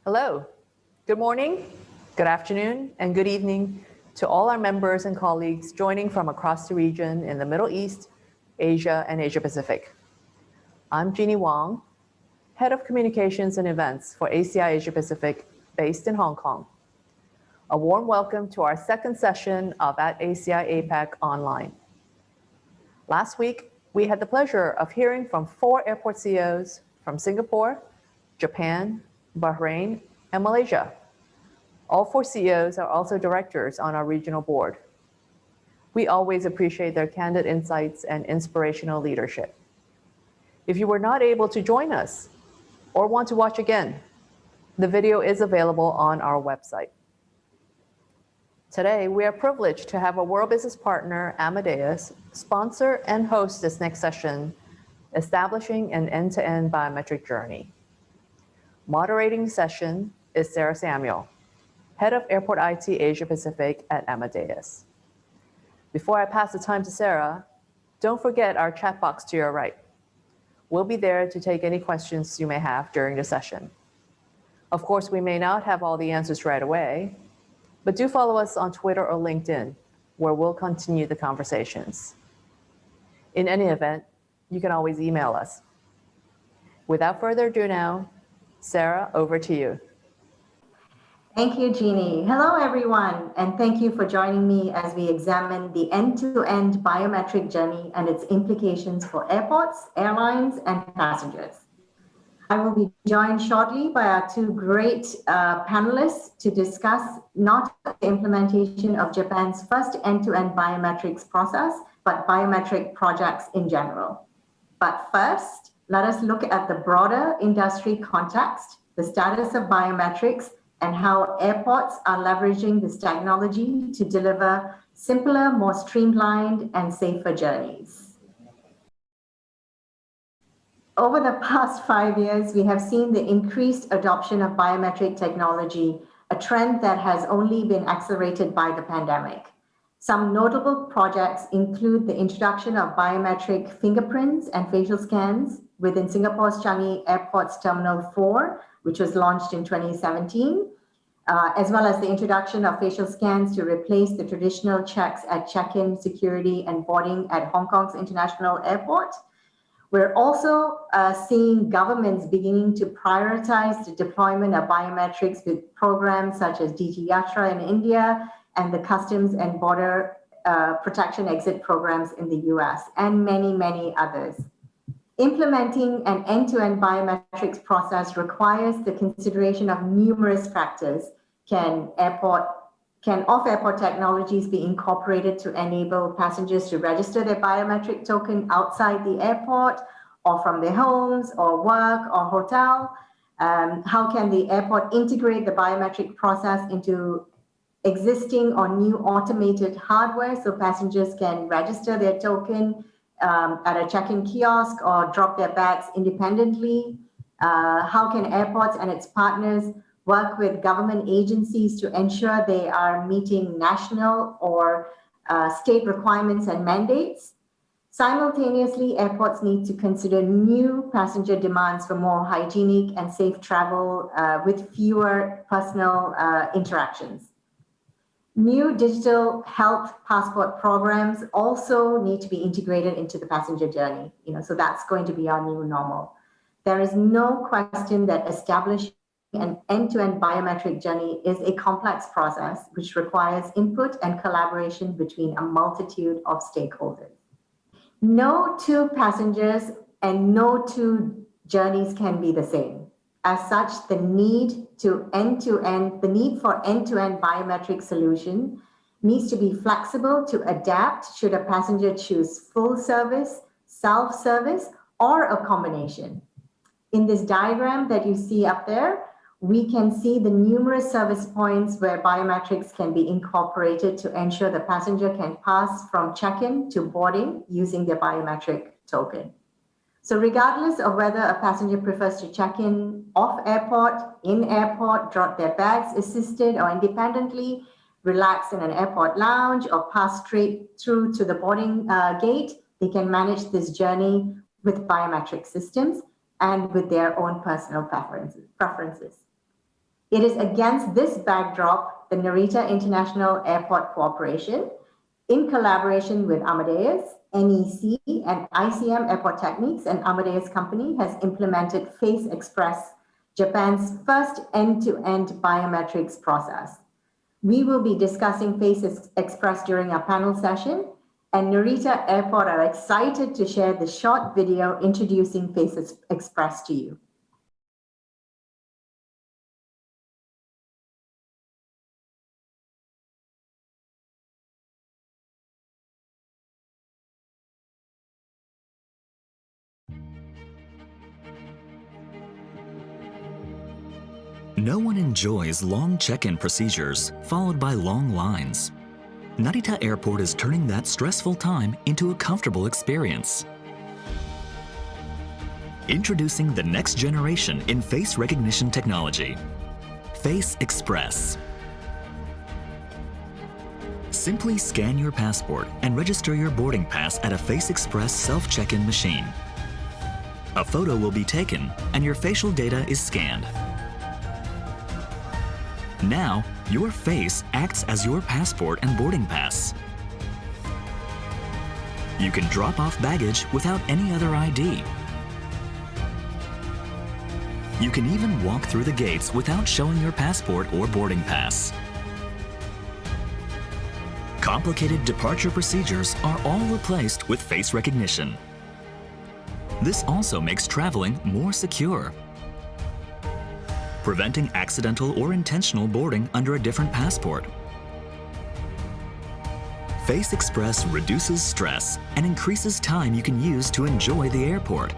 Hello, good morning, good afternoon, and good evening to all our members and colleagues joining from across the region in the Middle East, Asia, and Asia Pacific. I'm Jeannie Wong, Head of Communications and Events for ACI Asia Pacific, based in Hong Kong. A warm welcome to our second session of at ACI APAC Online. Last week, we had the pleasure of hearing from 4 airport CEOs from Singapore, Japan, Bahrain, and Malaysia. All 4 CEOs are also directors on our regional board. We always appreciate their candid insights and inspirational leadership. If you were not able to join us or want to watch again, the video is available on our website. Today, we are privileged to have a World Business Partner, Amadeus, sponsor and host this next session, Establishing an End-to-End Biometric Journey. Moderating the session is Sarah Samuel, Head of Airport IT Asia Pacific at Amadeus. Before I pass the time to Sarah, don't forget our chat box to your right. We'll be there to take any questions you may have during the session. Of course, we may not have all the answers right away, but do follow us on Twitter or LinkedIn, where we'll continue the conversations. In any event, you can always email us. Without further ado now, Sarah, over to you. Thank you, Jeannie. Hello, everyone, and thank you for joining me as we examine the end-to-end biometric journey and its implications for airports, airlines, and passengers. I will be joined shortly by our 2 great panelists to discuss not the implementation of Japan's first end-to-end biometrics process, but biometric projects in general. But first, let us look at the broader industry context, the status of biometrics, and how airports are leveraging this technology to deliver simpler, more streamlined, and safer journeys. Over the past 5 years, we have seen the increased adoption of biometric technology, a trend that has only been accelerated by the pandemic. Some notable projects include the introduction of biometric fingerprints and facial scans within Singapore's Changi Airport's Terminal 4, which was launched in 2017, as well as the introduction of facial scans to replace the traditional checks at check-in, security, and boarding at Hong Kong's International Airport. We're also seeing governments beginning to prioritize the deployment of biometrics with programs such as DT Yatra in India and the Customs and Border Protection Exit programs in the US, and many, many others. Implementing an end-to-end biometrics process requires the consideration of numerous factors. Can off-airport technologies be incorporated to enable passengers to register their biometric token outside the airport or from their homes or work or hotel? How can the airport integrate the biometric process into existing or new automated hardware so passengers can register their token at a check-in kiosk or drop their bags independently? How can airports and its partners work with government agencies to ensure they are meeting national or state requirements and mandates? Simultaneously, airports need to consider new passenger demands for more hygienic and safe travel with fewer personal interactions. New digital health passport programs also need to be integrated into the passenger journey. So that's going to be our new normal. There is no question that establishing an end-to-end biometric journey is a complex process which requires input and collaboration between a multitude of stakeholders. No 2 passengers and no 2 journeys can be the same. As such, the need for end-to-end biometric solution needs to be flexible to adapt should a passenger choose full service, self-service, or a combination. In this diagram that you see up there, we can see the numerous service points where biometrics can be incorporated to ensure the passenger can pass from check-in to boarding using their biometric token. So regardless of whether a passenger prefers to check in off airport, in airport, drop their bags assisted or independently, relax in an airport lounge, or pass straight through to the boarding gate, they can manage this journey with biometric systems and with their own personal preferences. It is against this backdrop, the Narita International Airport Corporation, in collaboration with Amadeus, NEC, and ICM Airport Technics and Amadeus Company, has implemented Face Express, Japan's first end-to-end biometrics process. We will be discussing Face Express during our panel session, and Narita Airport are excited to share the short video introducing Face Express to you. No one enjoys long check-in procedures followed by long lines. Narita Airport is turning that stressful time into a comfortable experience. Introducing the next generation in face recognition technology, Face Express. Simply scan your passport and register your boarding pass at a Face Express self-check-in machine. A photo will be taken and your facial data is scanned. Now, your face acts as your passport and boarding pass. You can drop off baggage without any other ID. You can even walk through the gates without showing your passport or boarding pass. Complicated departure procedures are all replaced with face recognition. This also makes traveling more secure, preventing accidental or intentional boarding under a different passport. Face Express reduces stress and increases time you can use to enjoy the airport.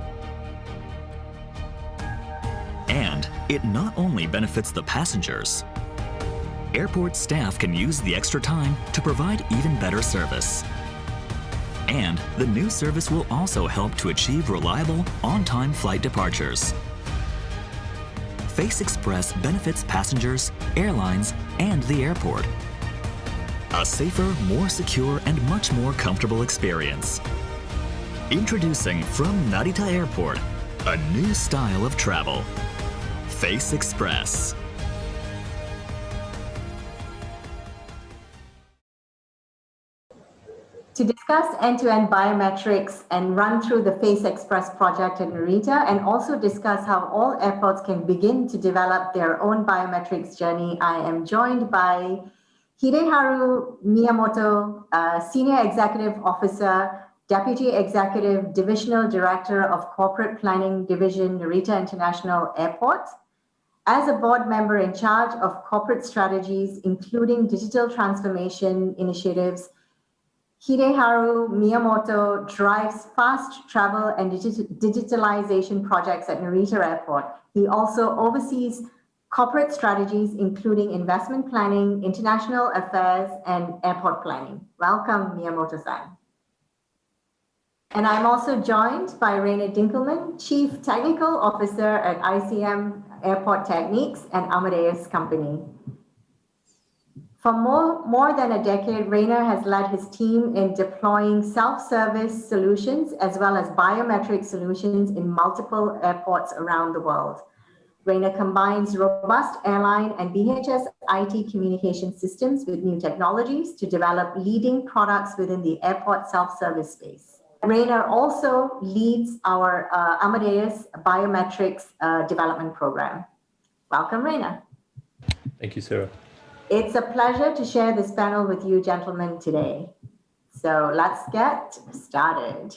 And it not only benefits the passengers, airport staff can use the extra time to provide even better service. And the new service will also help to achieve reliable, on-time flight departures. Face Express benefits passengers, airlines, and the airport. A safer, more secure, and much more comfortable experience. Introducing from Narita Airport, a new style of travel. Face Express. To discuss end-to-end biometrics and run through the Face Express project at Narita, and also discuss how all airports can begin to develop their own biometrics journey, I am joined by Hideharu Miyamoto, Senior Executive Officer, Deputy Executive Divisional Director of Corporate Planning Division, Narita International Airport. As a board member in charge of corporate strategies, including digital transformation initiatives, Hideharu Miyamoto drives fast travel and digitalization projects at Narita Airport. He also oversees corporate strategies, including investment planning, international affairs, and airport planning. Welcome, Miyamoto-san. And I'm also joined by Rainer Dinkelmann, Chief Technical Officer at ICM Airport Technics and Amadeus Company. For more than a decade, Rainer has led his team in deploying self-service solutions as well as biometric solutions in multiple airports around the world. Rainer combines robust airline and BHS IT communication systems with new technologies to develop leading products within the airport self-service space. Rainer also leads our Amadeus Biometrics development program. Welcome, Rainer. Thank you, Sarah. It's a pleasure to share this panel with you gentlemen today. So let's get started.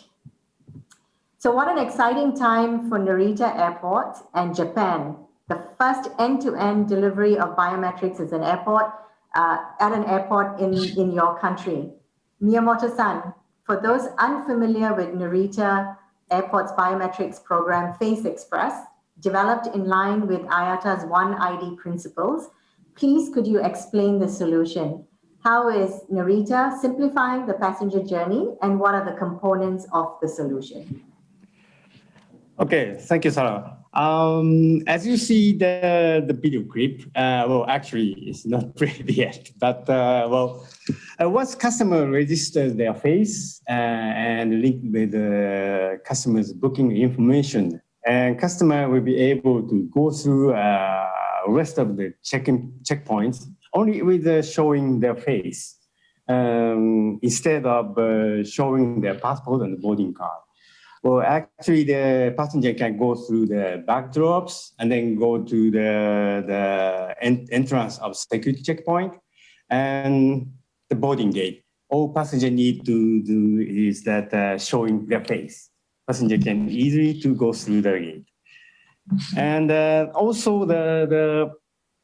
So what an exciting time for Narita Airport and Japan, the first end-to-end delivery of biometrics as an airport, at an airport in your country. Miyamoto-san, for those unfamiliar with Narita Airport's biometrics program, Face Express, developed in line with IATA's One ID principles, please could you explain the solution? How is Narita simplifying the passenger journey, and what are the components of the solution? Okay, thank you, Sarah. As you see the video clip, well, actually it's not ready yet, but once customer registers their face and link with the customer's booking information, and customer will be able to go through rest of the checkpoints only with showing their face instead of showing their passport and the boarding card. Well, actually, the passenger can go through the backdrops and then go to the entrance of security checkpoint and the boarding gate. All passenger need to do is that showing their face. Passenger can easily to go through the gate. And also the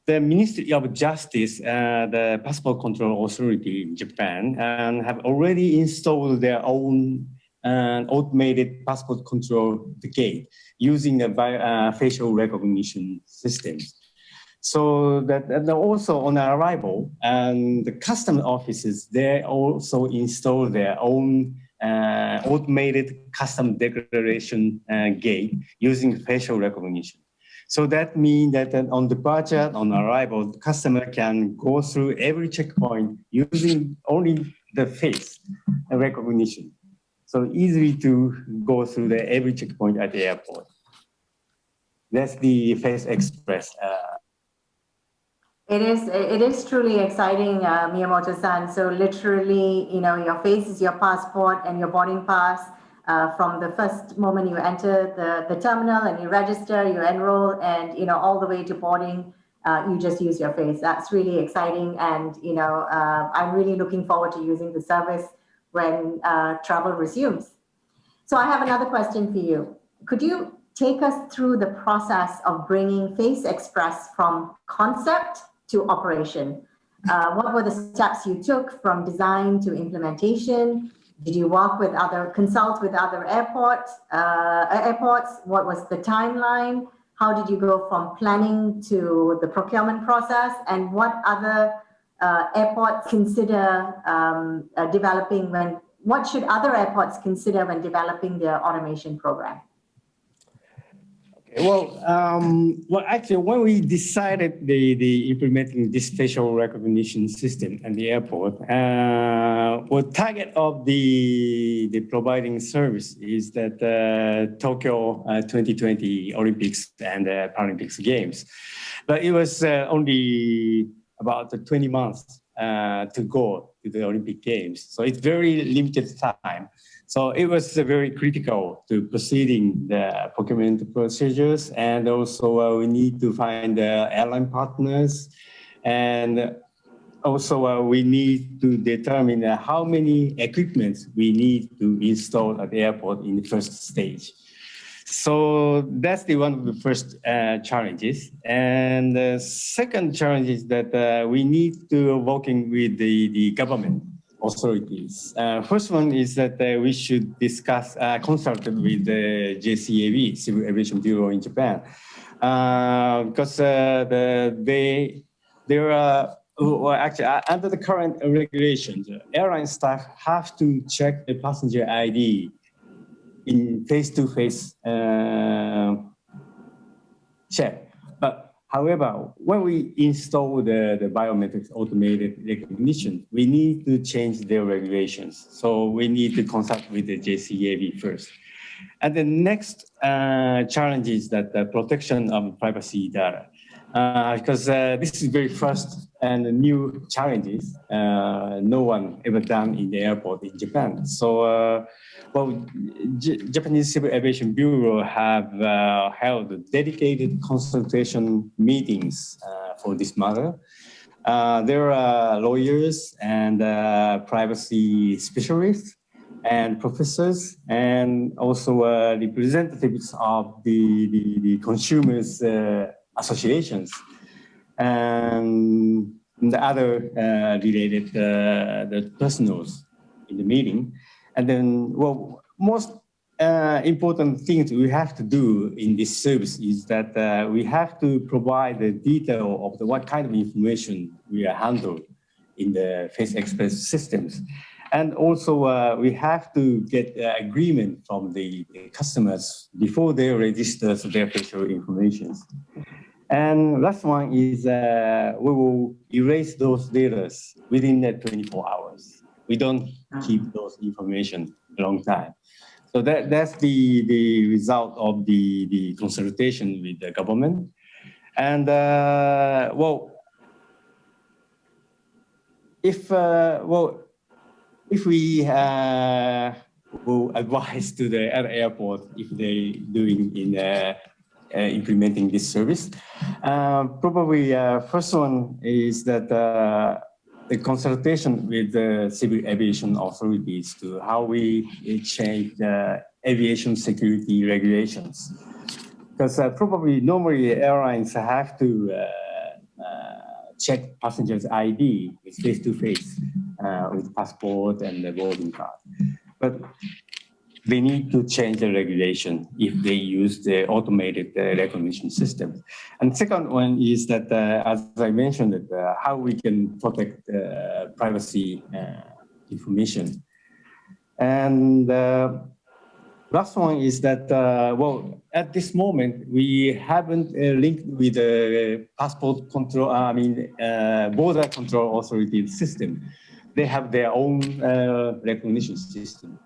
Ministry of Justice, the Passport Control Authority in Japan, and have already installed their own automated passport control gate using the facial recognition systems. So that and also on arrival, and the customs offices, they also install their own automated custom declaration gate using facial recognition. So that means that on departure, on arrival, the customer can go through every checkpoint using only the face recognition. So easy to go through every checkpoint at the airport. That's the Face Express. It is truly exciting, Miyamoto-san. So literally, your face is your passport and your boarding pass. From the first moment you enter the terminal and you register, you enroll, and all the way to boarding, you just use your face. That's really exciting, and I'm really looking forward to using the service when travel resumes. So I have another question for you. Could you take us through the process of bringing Face Express from concept to operation? What were the steps you took from design to implementation? Did you consult with other airports? What was the timeline? How did you go from planning to the procurement process? And what other airports consider what should other airports consider when developing their automation program? Well, actually, when we decided the implementing this facial recognition system at the airport, target of the providing service is that Tokyo 2020 Olympics and Paralympics Games, but it was only about 20 months to go to the Olympic Games, so it's very limited time. So it was very critical to proceeding the procurement procedures, and also we need to find airline partners, and also we need to determine how many equipments we need to install at the airport in the first stage. So that's one of the first challenges. And the second challenge is that we need to working with the government authorities. First one is that we should discuss, consult with the JCAB, Civil Aviation Bureau in Japan, because there are, well, actually, under the current regulations, airline staff have to check the passenger ID in face-to-face check. But however, when we install the biometrics automated recognition, we need to change their regulations. So we need to consult with the JCAB first. And the next challenge is that the protection of privacy data. Because this is very first and new challenges no one ever done in the airport in Japan. So, Japanese Civil Aviation Bureau have held dedicated consultation meetings for this matter. There are lawyers and privacy specialists and professors, and also representatives of the consumers associations and the other related the personals in the meeting. And then, well, most important things we have to do in this service is that we have to provide the detail of what kind of information we are handled in the Face Express systems. And also, we have to get agreement from the customers before they register their facial information. And last one is we will erase those data within the 24 hours. We don't keep those information a long time. So that's the result of the consultation with the government. And if we will advise to the airport if they doing in implementing this service, probably first one is that the consultation with the civil aviation authorities to how we change the aviation security regulations. Because probably normally airlines have to check passengers' ID with face-to-face with passport and the boarding card. But they need to change the regulation if they use the automated recognition system. And second one is that, as I mentioned, that, how we can protect privacy information. And last one is that, at this moment, we haven't linked with the passport control, border control authority system. They have their own recognition system.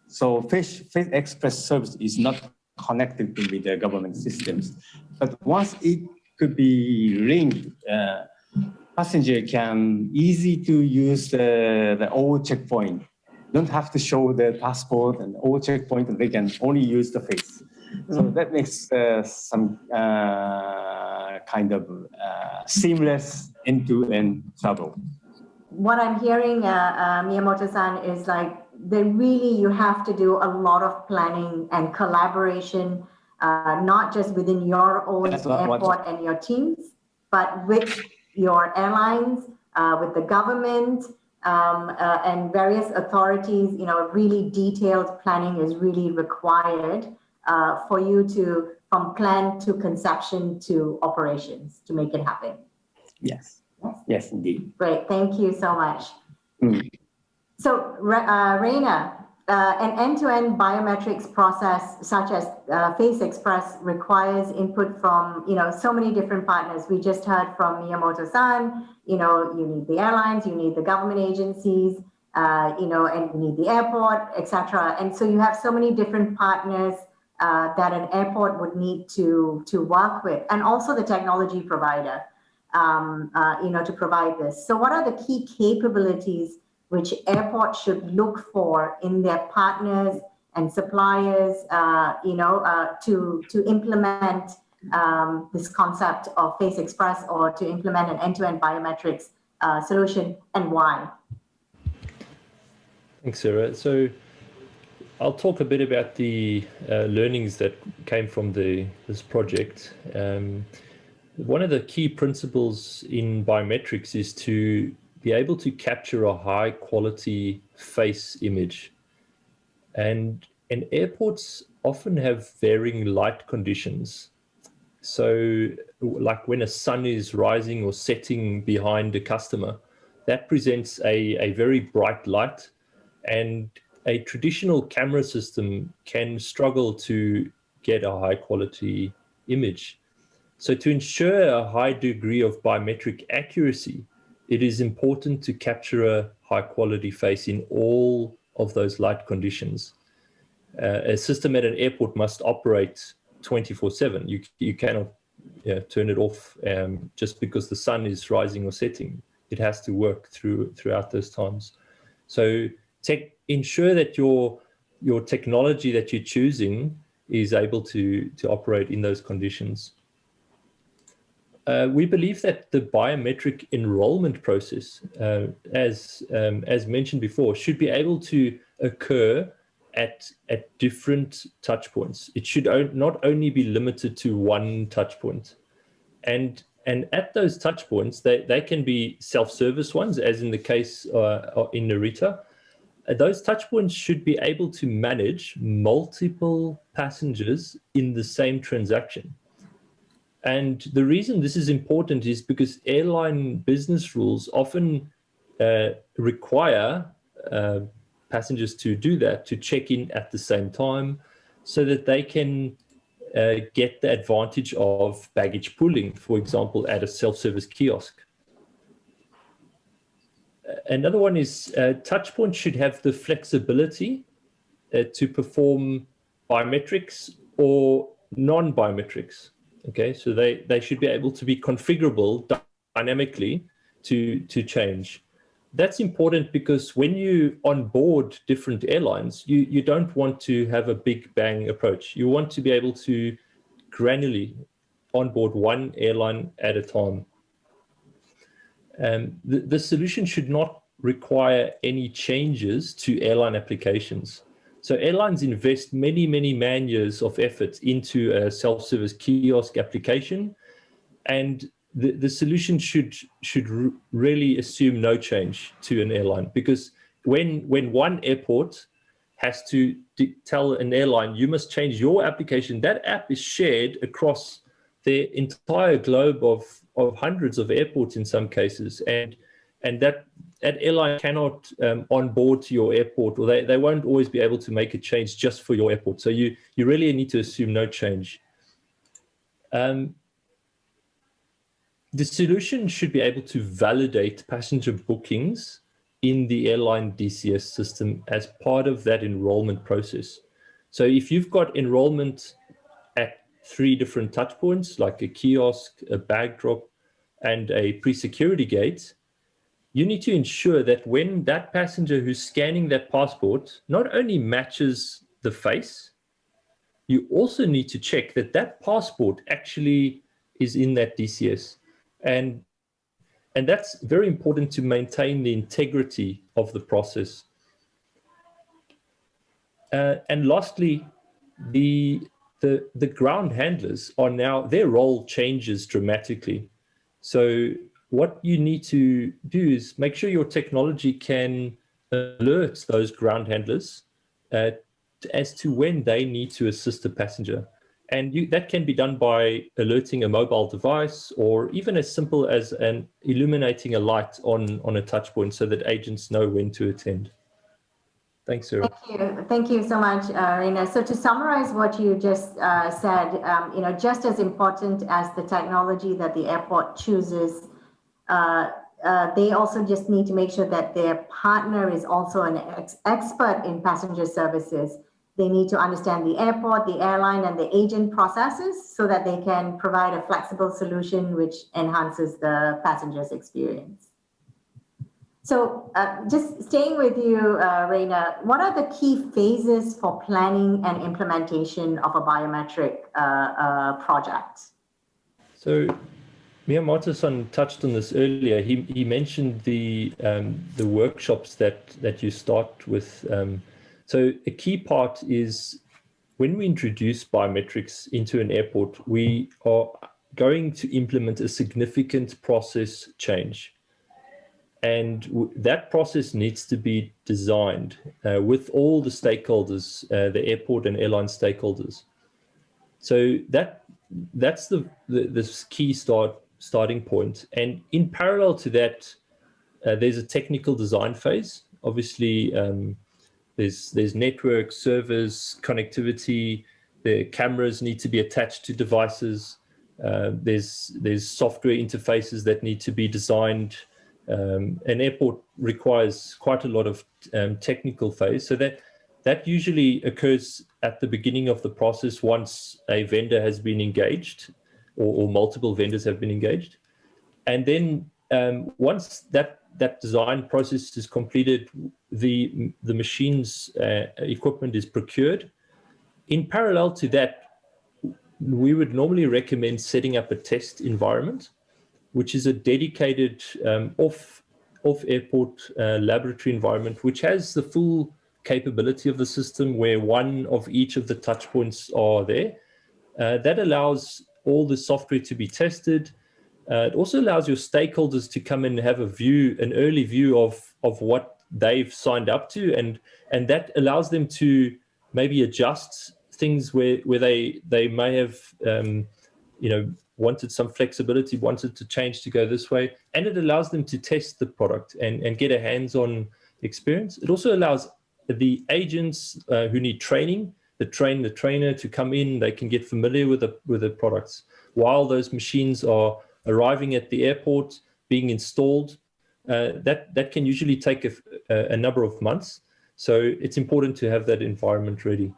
So Face Express service is not connected with the government systems. But once it could be linked, passenger can easy to use the old checkpoint. Don't have to show the passport and old checkpoint, and they can only use the face. So that makes some kind of seamless end-to-end travel. What I'm hearing, Miyamoto-san, is like you have to do a lot of planning and collaboration, not just within your own airport and your teams, but with your airlines, with the government, and various authorities. Really detailed planning is really required for you to, from plan to conception to operations, to make it happen. Yes. Yes, indeed. Great, thank you so much. So, Reina, an end-to-end biometrics process such as Face Express requires input from so many different partners. We just heard from Miyamoto-san. You need the airlines, you need the government agencies, and you need the airport, etc. And so you have so many different partners that an airport would need to work with, and also the technology provider. To provide this. So what are the key capabilities which airports should look for in their partners and suppliers, to implement this concept of Face Express, or to implement an end-to-end biometrics solution, and why? Thanks, Sarah. So I'll talk a bit about the learnings that came from this project. One of the key principles in biometrics is to be able to capture a high quality face image. And airports often have varying light conditions. So like when a sun is rising or setting behind a customer, that presents a very bright light, and a traditional camera system can struggle to get a high quality image. So to ensure a high degree of biometric accuracy, it is important to capture a high quality face in all of those light conditions. A system at an airport must operate 24/7. You cannot turn it off just because the sun is rising or setting. It has to work throughout those times. So ensure that your technology that you're choosing is able to operate in those conditions. We believe that the biometric enrollment process, as mentioned before, should be able to occur at different touch points. It should not only be limited to one touch point. And at those touch points, they can be self-service ones, as in the case in Narita. Those touch points should be able to manage multiple passengers in the same transaction. And the reason this is important is because airline business rules often require passengers to do that, to check in at the same time, so that they can get the advantage of baggage pooling, for example, at a self-service kiosk. Another one is touchpoints should have the flexibility to perform biometrics or non-biometrics. Okay, so they should be able to be configurable dynamically to change. That's important because when you onboard different airlines, you don't want to have a big bang approach. You want to be able to gradually onboard one airline at a time. The solution should not require any changes to airline applications. So airlines invest many, many man years of effort into a self-service kiosk application, and the solution should really assume no change to an airline, because when one airport has to tell an airline, you must change your application, that app is shared across the entire globe of hundreds of airports in some cases, and that airline cannot onboard to your airport, or they won't always be able to make a change just for your airport. So you really need to assume no change. The solution should be able to validate passenger bookings in the airline DCS system as part of that enrollment process. So if you've got enrollment at 3 different touch points, like a kiosk, a bag drop, and a pre-security gate, you need to ensure that when that passenger who's scanning that passport not only matches the face, you also need to check that that passport actually is in that DCS. And that's very important to maintain the integrity of the process. And lastly, the ground handlers are now, their role changes dramatically. So what you need to do is make sure your technology can alert those ground handlers as to when they need to assist a passenger. And that can be done by alerting a mobile device, or even as simple as illuminating a light on a touch point so that agents know when to attend. Thanks, Sarah. Thank you so much, Reina. So to summarize what you just said, just as important as the technology that the airport chooses, they also just need to make sure that their partner is also an expert in passenger services. They need to understand the airport, the airline, and the agent processes so that they can provide a flexible solution which enhances the passenger's experience. So just staying with you, Reina, what are the key phases for planning and implementation of a biometric project? So Miyamoto-san touched on this earlier. He mentioned the workshops that you start with. So a key part is when we introduce biometrics into an airport, we are going to implement a significant process change. And that process needs to be designed with all the stakeholders, the airport and airline stakeholders. So that's the key starting point. And in parallel to that, there's a technical design phase. Obviously, there's network, servers, connectivity. The cameras need to be attached to devices. There's software interfaces that need to be designed. An airport requires quite a lot of technical phase, so that usually occurs at the beginning of the process once a vendor has been engaged, or multiple vendors have been engaged. And then once that design process is completed, the machine's equipment is procured. In parallel to that, we would normally recommend setting up a test environment, which is a dedicated off-airport laboratory environment, which has the full capability of the system, where one of each of the touch points are there. That allows all the software to be tested. It also allows your stakeholders to come in and have an early view of what they've signed up to, and that allows them to maybe adjust things where they may have wanted some flexibility, wanted to change to go this way, and it allows them to test the product and get a hands-on experience. It also allows the agents who need training, the trainer to come in. They can get familiar with the products while those machines are arriving at the airport, being installed. That can usually take a number of months. So it's important to have that environment ready.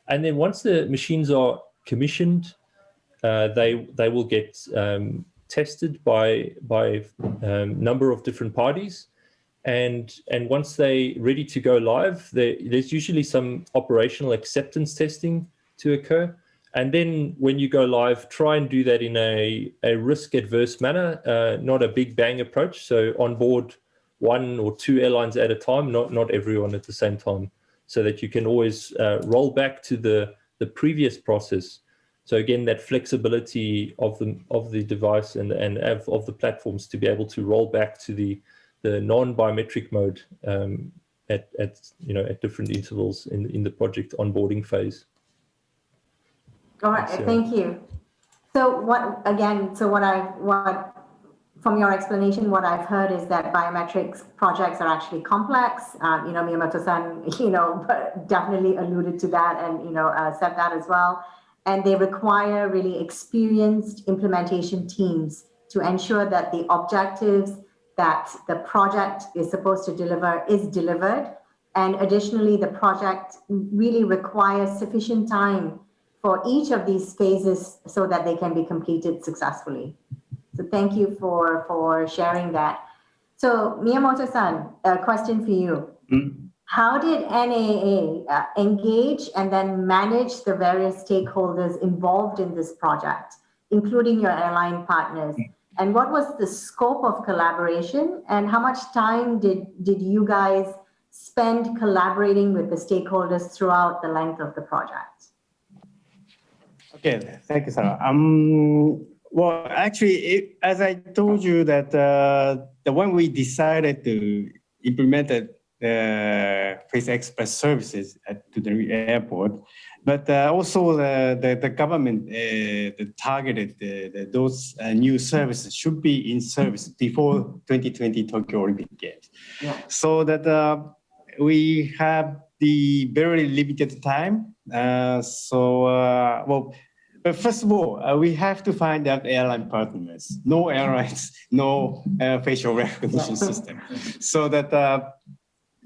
And then once the machines are commissioned, they will get tested by number of different parties, and once they're ready to go live, there's usually some operational acceptance testing to occur. And then when you go live, try and do that in a risk-adverse manner, not a big bang approach. So on board 1 or 2 airlines at a time, not everyone at the same time, so that you can always roll back to the previous process. So again, that flexibility of the device and of the platforms to be able to roll back to the non-biometric mode at different intervals in the project onboarding phase. All right, thank you. So from your explanation, what I've heard is that biometrics projects are actually complex. Miyamoto-san, definitely alluded to that and, said that as well. And they require really experienced implementation teams to ensure that the objectives that the project is supposed to deliver is delivered. And additionally, the project really requires sufficient time for each of these phases so that they can be completed successfully. So thank you for sharing that. So Miyamoto-san, a question for you. How did NAA engage and then manage the various stakeholders involved in this project, including your airline partners? And what was the scope of collaboration? And how much time did you guys spend collaborating with the stakeholders throughout the length of the project? Okay, thank you, Sarah. Well, actually, as I told you that when we decided to implement the Face Express services to the airport, but also the government targeted those new services should be in service before 2020 Tokyo Olympic Games. Yeah. So that we have the very limited time. But first of all, we have to find out airline partners. No airlines, no facial recognition system. So that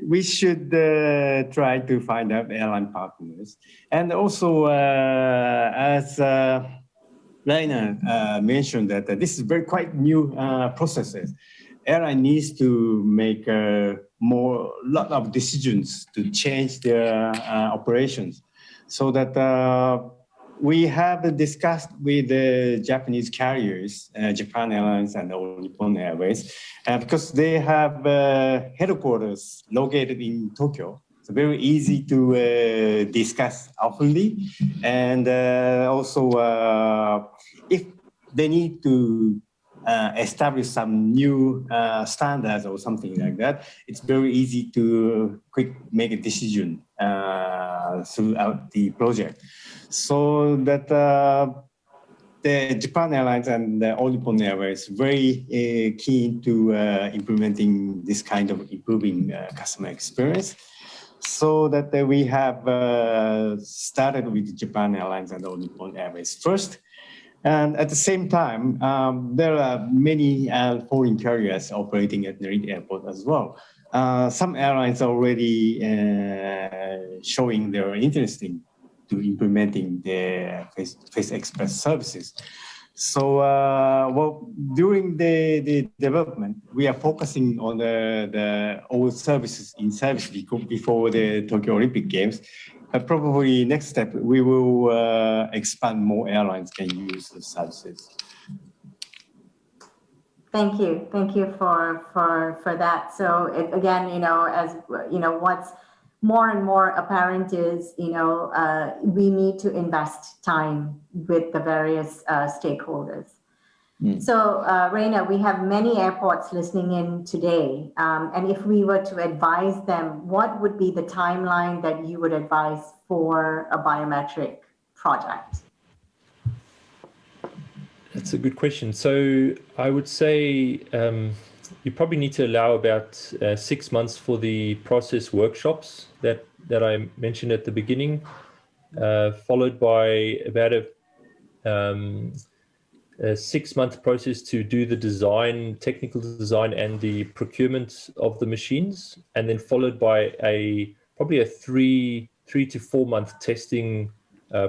we should try to find out airline partners. And also, as Rainer mentioned, that this is quite new processes. Airline needs to make lot of decisions to change their operations, so that we have discussed with the Japanese carriers, Japan Airlines and All Nippon Airways, because they have headquarters located in Tokyo. It's very easy to discuss openly. And also, if they need to establish some new standards or something like that, it's very easy to make a decision throughout the project. So that the Japan Airlines and the All Nippon Airways very keen to implementing this kind of improving customer experience. So that we have started with Japan Airlines and All Nippon Airways first. And at the same time, there are many foreign carriers operating at Narita Airport as well. Some airlines are already showing their interest in implementing the Face Express services. So, well, during the development, we are focusing on the old services in service before the Tokyo Olympic Games. Probably next step, we will expand more airlines can use the services. Thank you for that. So again, as what's more and more apparent is, we need to invest time with the various stakeholders. So, Raina, we have many airports listening in today. And if we were to advise them, what would be the timeline that you would advise for a biometric project? That's a good question. So I would say you probably need to allow about 6 months for the process workshops that I mentioned at the beginning, followed by about a 6-month process to do the design, technical design, and the procurement of the machines, and then followed by probably a 3 to 4 month testing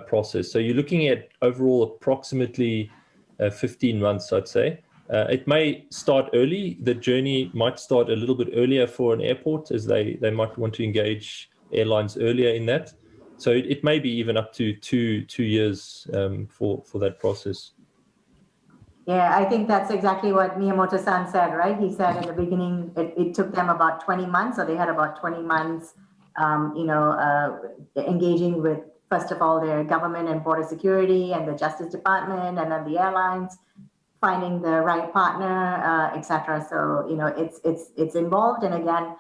process. So you're looking at overall approximately 15 months, I'd say. It may start early. The journey might start a little bit earlier for an airport, as they might want to engage airlines earlier in that. So it may be even up to two years for that process. Yeah, I think that's exactly what Miyamoto-san said, right? He said at the beginning, it took them about 20 months, so they had about 20 months, engaging with, first of all, their government and border security and the Justice Department, and then the airlines, finding the right partner, etc. So, it's involved. And again,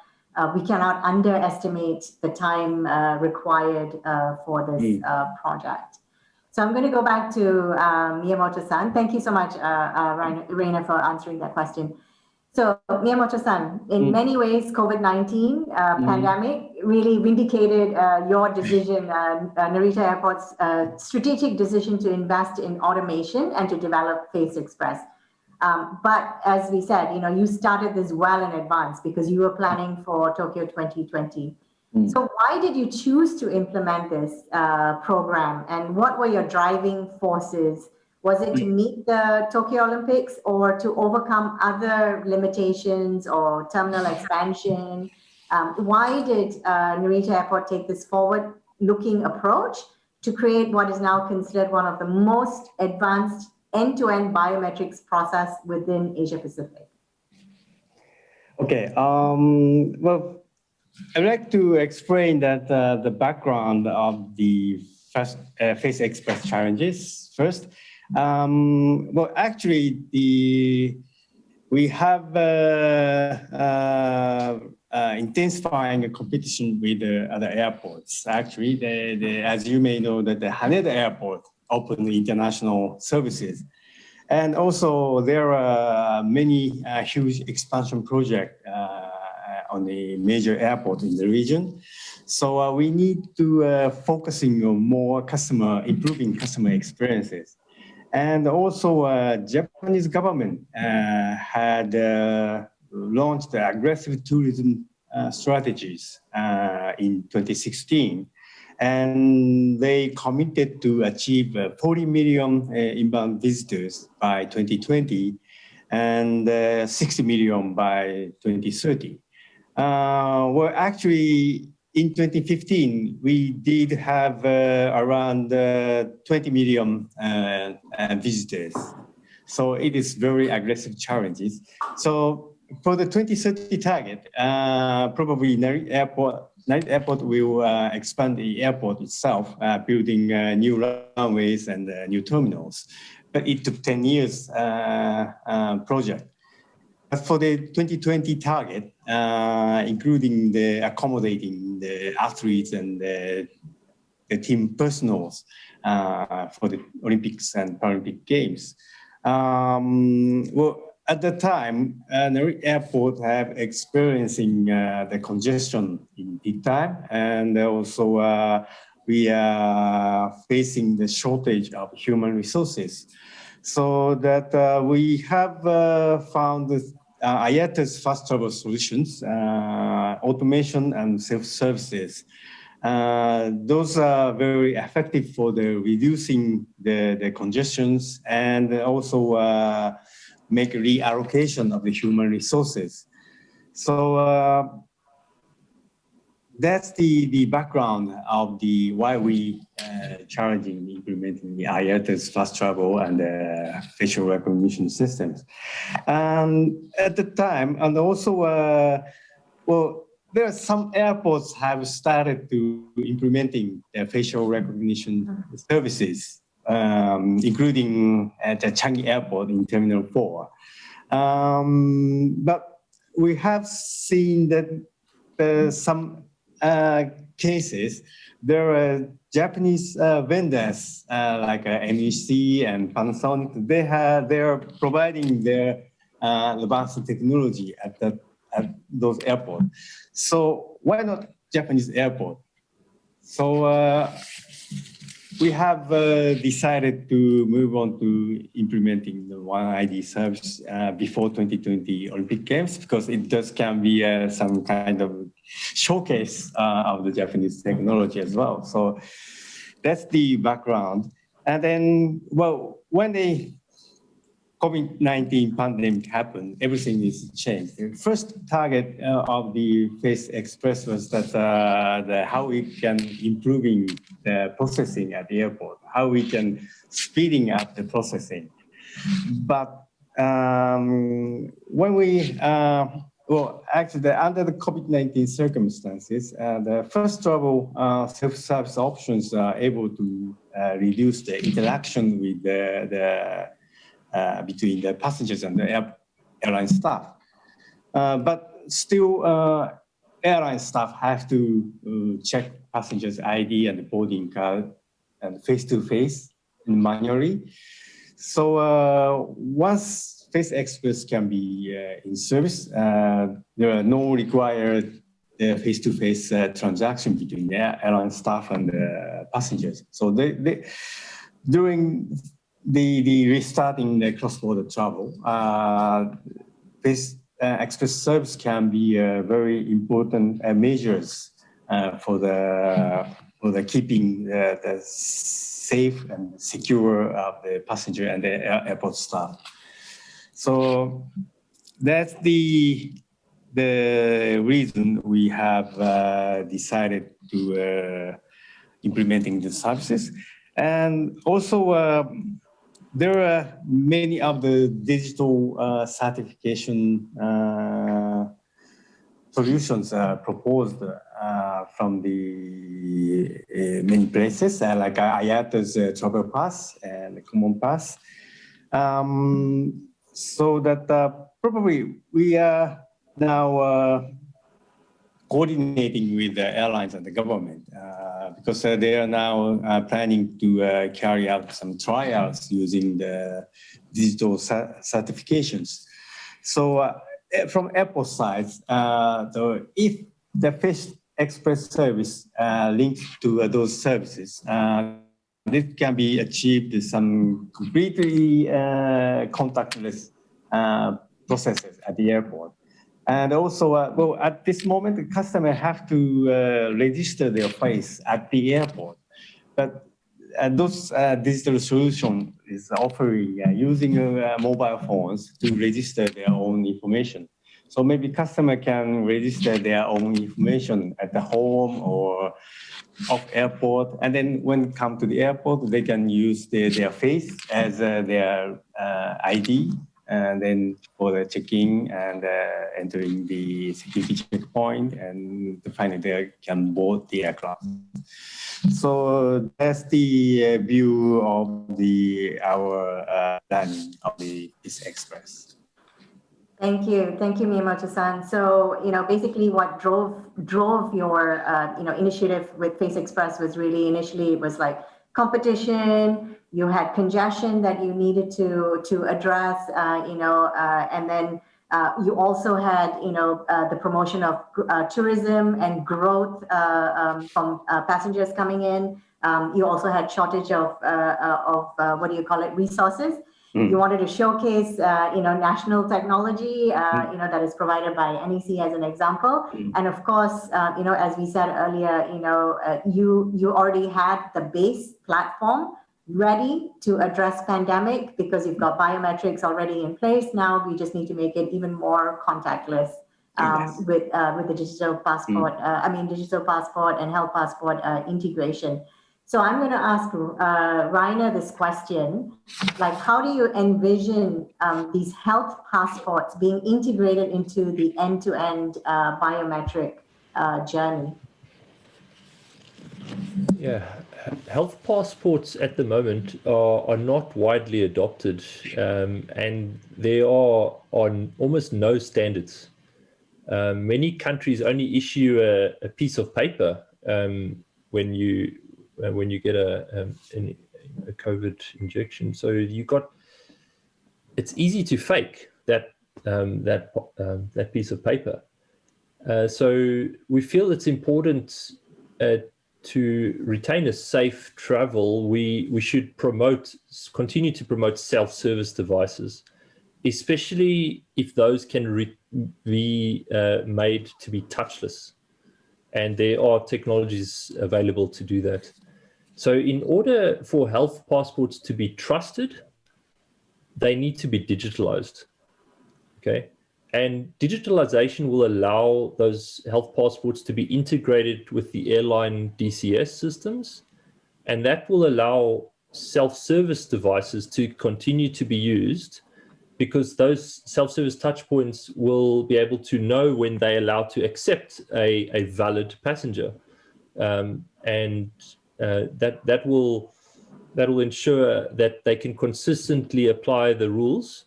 we cannot underestimate the time required for this project. So I'm going to go back to Miyamoto-san. Thank you so much, Reina, for answering that question. So Miyamoto-san, in many ways, COVID-19 pandemic really vindicated your decision, Narita Airport's strategic decision to invest in automation and to develop Face Express. But as we said, you started this well in advance because you were planning for Tokyo 2020. So why did you choose to implement this program, and what were your driving forces? Was it to meet the Tokyo Olympics or to overcome other limitations or terminal expansion? Why did Narita Airport take this forward-looking approach to create what is now considered one of the most advanced end-to-end biometrics process within Asia Pacific? Okay, well, I'd like to explain that the background of the first Face Express challenges first. Well, actually, we have intensifying a competition with the other airports. Actually, as you may know, that the Haneda Airport opened international services. And also there are many huge expansion projects on the major airport in the region. So we need to focusing on more improving customer experiences. And also Japanese government had launched aggressive tourism strategies in 2016. And they committed to achieve 40 million inbound visitors by 2020 and 60 million by 2030. Well, actually, in 2015, we did have around 20 million visitors. So it is very aggressive challenges. So for the 2030 target, probably Narita Airport will expand the airport itself, building new runways and new terminals. But it took 10 years project. But for the 2020 target, including the accommodating the athletes and the team personals for the Olympics and Paralympic Games. Well, at the time, Narita Airport have experiencing the congestion in peak time, and also we are facing the shortage of human resources. So that we have found this IATA's fast travel solutions, automation and self-services. Those are very effective for the reducing the congestions and also make reallocation of the human resources. So that's the background of why we challenging implementing the IATA's fast travel and facial recognition systems. At the time, and also, well, there are some airports have started to implementing facial recognition services, including at the Changi Airport in Terminal 4. But we have seen that some cases, there are Japanese vendors like NEC and Panasonic. They are providing their advanced technology at those airports. So why not Japanese airport? So we have decided to move on to implementing the One ID service before 2020 Olympic Games, because it can be some kind of showcase of the Japanese technology as well. So that's the background. And then, well, when the COVID-19 pandemic happened, everything is changed. The first target of the Face Express was that how we can improving the processing at the airport, how we can speeding up the processing. But when we, well, actually, under the COVID-19 circumstances, the first travel self-service options are able to reduce the interaction with between the passengers and the airline staff. But still, airline staff have to check passengers' ID and boarding card and face-to-face manually. So once Face Express can be in service, there are no required face-to-face transaction between the airline staff and the passengers. So during the restarting the cross-border travel, Face Express service can be very important measures for the keeping the safe and secure of the passenger and the airport staff. So that's the reason we have decided to implementing the services. And also there are many of the digital certification solutions proposed from the many places, like IATA's Travel Pass and the Common Pass. So that probably we are now coordinating with the airlines and the government because they are now planning to carry out some trials using the digital certifications. So from airport side, if the Face Express service linked to those services, this can be achieved some completely contactless processes at the airport. And also, well, at this moment, the customer have to register their face at the airport. But those digital solution is offering using mobile phones to register their own information. So maybe customer can register their own information at the home or of airport. And then when come to the airport, they can use their face as their ID. And then for the checking and entering the security checkpoint, and finally they can board the aircraft. So that's the view of our planning of the Face Express. Thank you, Miyamoto-san. So basically, what drove your initiative with Face Express was really initially it was like competition. You had congestion that you needed to address, and then you also had, the promotion of tourism and growth from passengers coming in. You also had shortage of resources. You wanted to showcase, national technology, that is provided by NEC as an example. And of course, as we said earlier, you already had the base platform ready to address pandemic because you've got biometrics already in place. Now we just need to make it even more contactless with the digital passport. Digital passport and health passport integration. So I'm going to ask Rainer this question, like how do you envision these health passports being integrated into the end-to-end biometric journey? Yeah, health passports at the moment are not widely adopted, and there are almost no standards. Many countries only issue a piece of paper when you get a COVID injection. So it's easy to fake that piece of paper. So we feel it's important to retain a safe travel. We should continue to promote self-service devices, especially if those can be made to be touchless. And there are technologies available to do that. So in order for health passports to be trusted, they need to be digitalized, okay? And digitalization will allow those health passports to be integrated with the airline DCS systems, and that will allow self-service devices to continue to be used, because those self-service touchpoints will be able to know when they're allowed to accept a valid passenger. That will ensure that they can consistently apply the rules.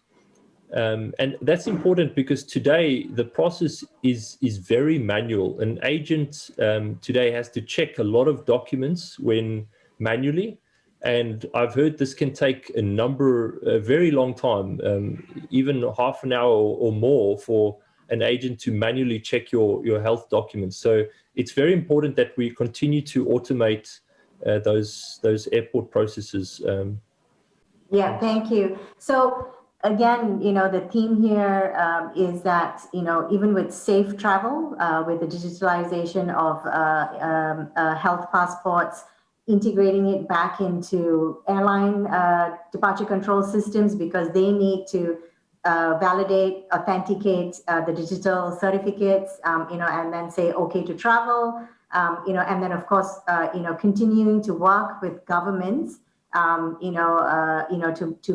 And that's important because today the process is very manual. An agent today has to check a lot of documents when manually, and I've heard this can take a very long time, even half an hour or more for an agent to manually check your health documents. So it's very important that we continue to automate those airport processes. Yeah, thank you. So again, the theme here is that, even with safe travel, with the digitalization of health passports, integrating it back into airline departure control systems, because they need to validate, authenticate the digital certificates, and then say, okay to travel, and then of course, continuing to work with governments, to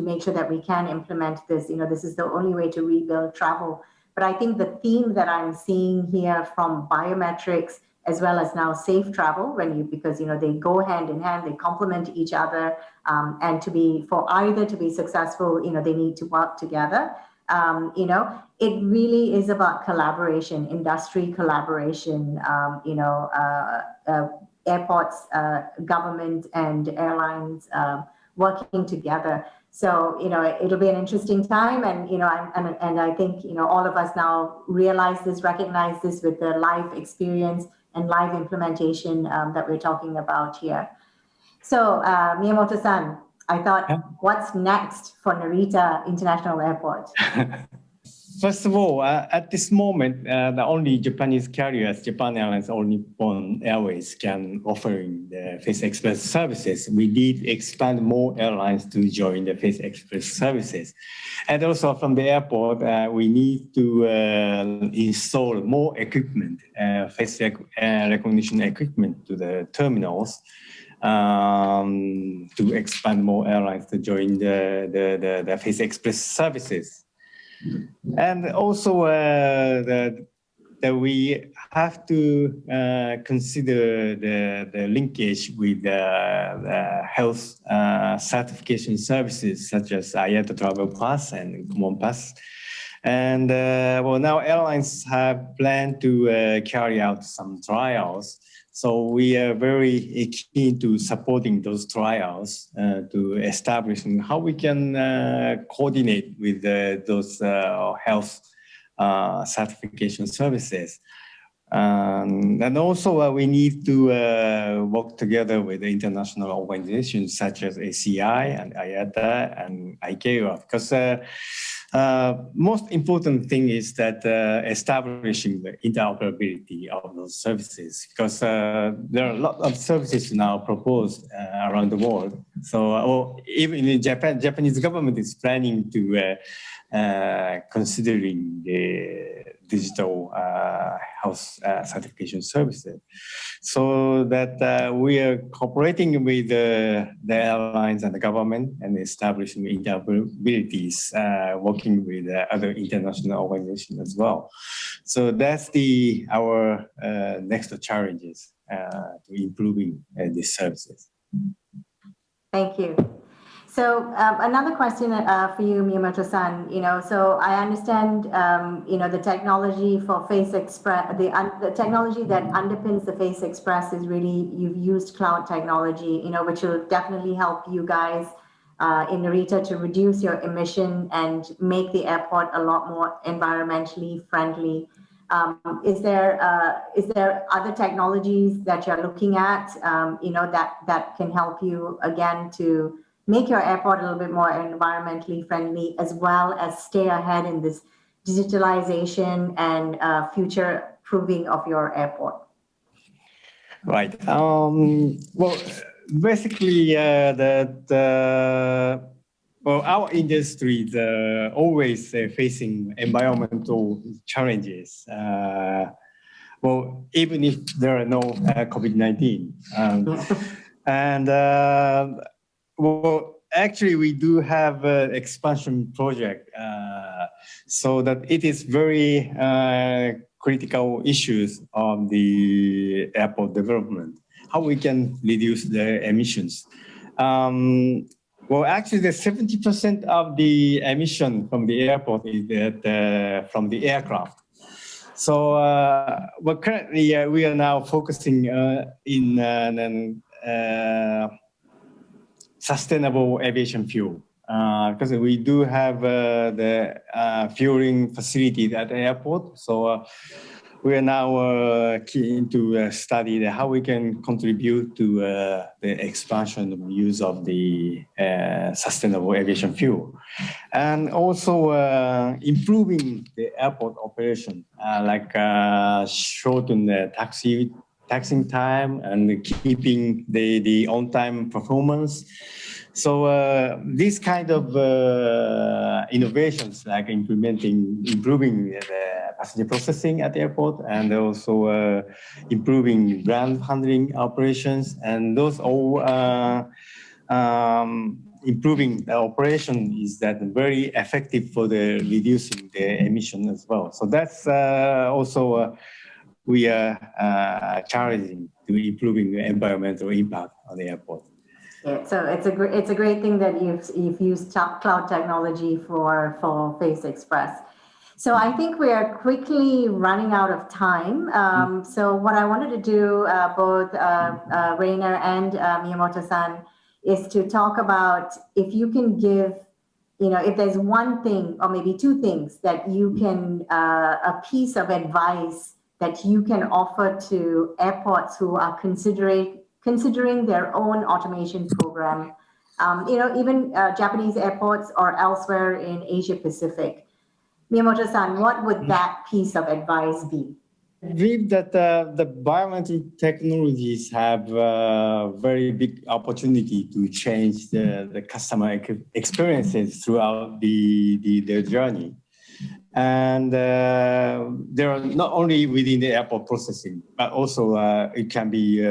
make sure that we can implement this. This is the only way to rebuild travel. But I think the theme that I'm seeing here from biometrics, as well as now safe travel, because they go hand in hand, they complement each other, and for either to be successful, they need to work together. It really is about collaboration, industry collaboration, airports, government, and airlines working together. So, it'll be an interesting time, and and I think all of us now recognize this with the live experience and live implementation that we're talking about here. So, Miyamoto-san, I thought, what's next for Narita International Airport? First of all, at this moment, the only Japanese carriers, Japan Airlines or Nippon Airways, can offer the Face Express services. We need to expand more airlines to join the Face Express services. And also from the airport, we need to install more equipment, face recognition equipment to the terminals, to expand more airlines to join the Face Express services. And also that we have to consider the linkage with the health certification services such as IATA Travel Pass and Common Pass. And now airlines have planned to carry out some trials. So we are very keen to supporting those trials to establish how we can coordinate with those health certification services. And also we need to work together with the international organizations such as ACI and IATA and ICAO, because most important thing is that establishing the interoperability of those services, because there are a lot of services now proposed around the world. So even in Japan, Japanese government is planning to considering the digital health certification services, so that we are cooperating with the airlines and the government and establishing interoperabilities, working with other international organizations as well. So that's our next challenges to improving these services. Thank you. So another question for you, Miyamoto-san. So I understand, the technology for Face Express, the technology that underpins the Face Express is really, you've used cloud technology, which will definitely help you guys in Narita to reduce your emission and make the airport a lot more environmentally friendly. Is there other technologies that you're looking at, that can help you again to make your airport a little bit more environmentally friendly, as well as stay ahead in this digitalization and future proofing of your airport? Right. Well, basically, well, our industry is always facing environmental challenges. Well, even if there are no COVID-19. And well, actually, we do have an expansion project so that it is very critical issues on the airport development, how we can reduce the emissions. Well, actually, the 70% of the emission from the airport is from the aircraft. So, well, currently we are now focusing in sustainable aviation fuel because we do have the fueling facility at the airport. So we are now keen to study how we can contribute to the expansion of use of the sustainable aviation fuel. And also improving the airport operation, like shorten the taxiing time and keeping the on-time performance. So these kind of innovations, like improving the passenger processing at the airport, and also improving ground handling operations, and those all improving the operation is that very effective for the reducing the emission as well. So that's also we are challenging to improving the environmental impact on the airport. Yeah, so it's a great thing that you've used cloud technology for Face Express. So I think we are quickly running out of time. So what I wanted to do, both Rainer and Miyamoto-san, is to talk about if you can give, if there's one thing or maybe two things that you can, a piece of advice that you can offer to airports who are considering their own automation program, even Japanese airports or elsewhere in Asia Pacific. Miyamoto-san, what would that piece of advice be? I believe that the biometric technologies have a very big opportunity to change the customer experiences throughout their journey. And there are not only within the airport processing, but also it can be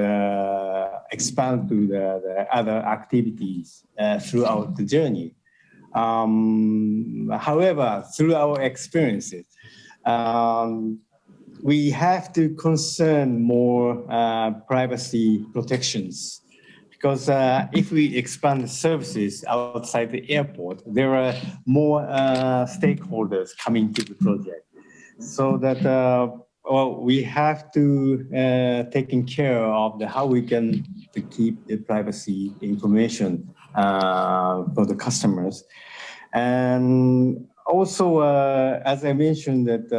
expanded to the other activities throughout the journey. However, through our experiences, we have to concern more privacy protections, because if we expand the services outside the airport, there are more stakeholders coming to the project. So that we have to taking care of how we can keep the privacy information for the customers. And also, as I mentioned, that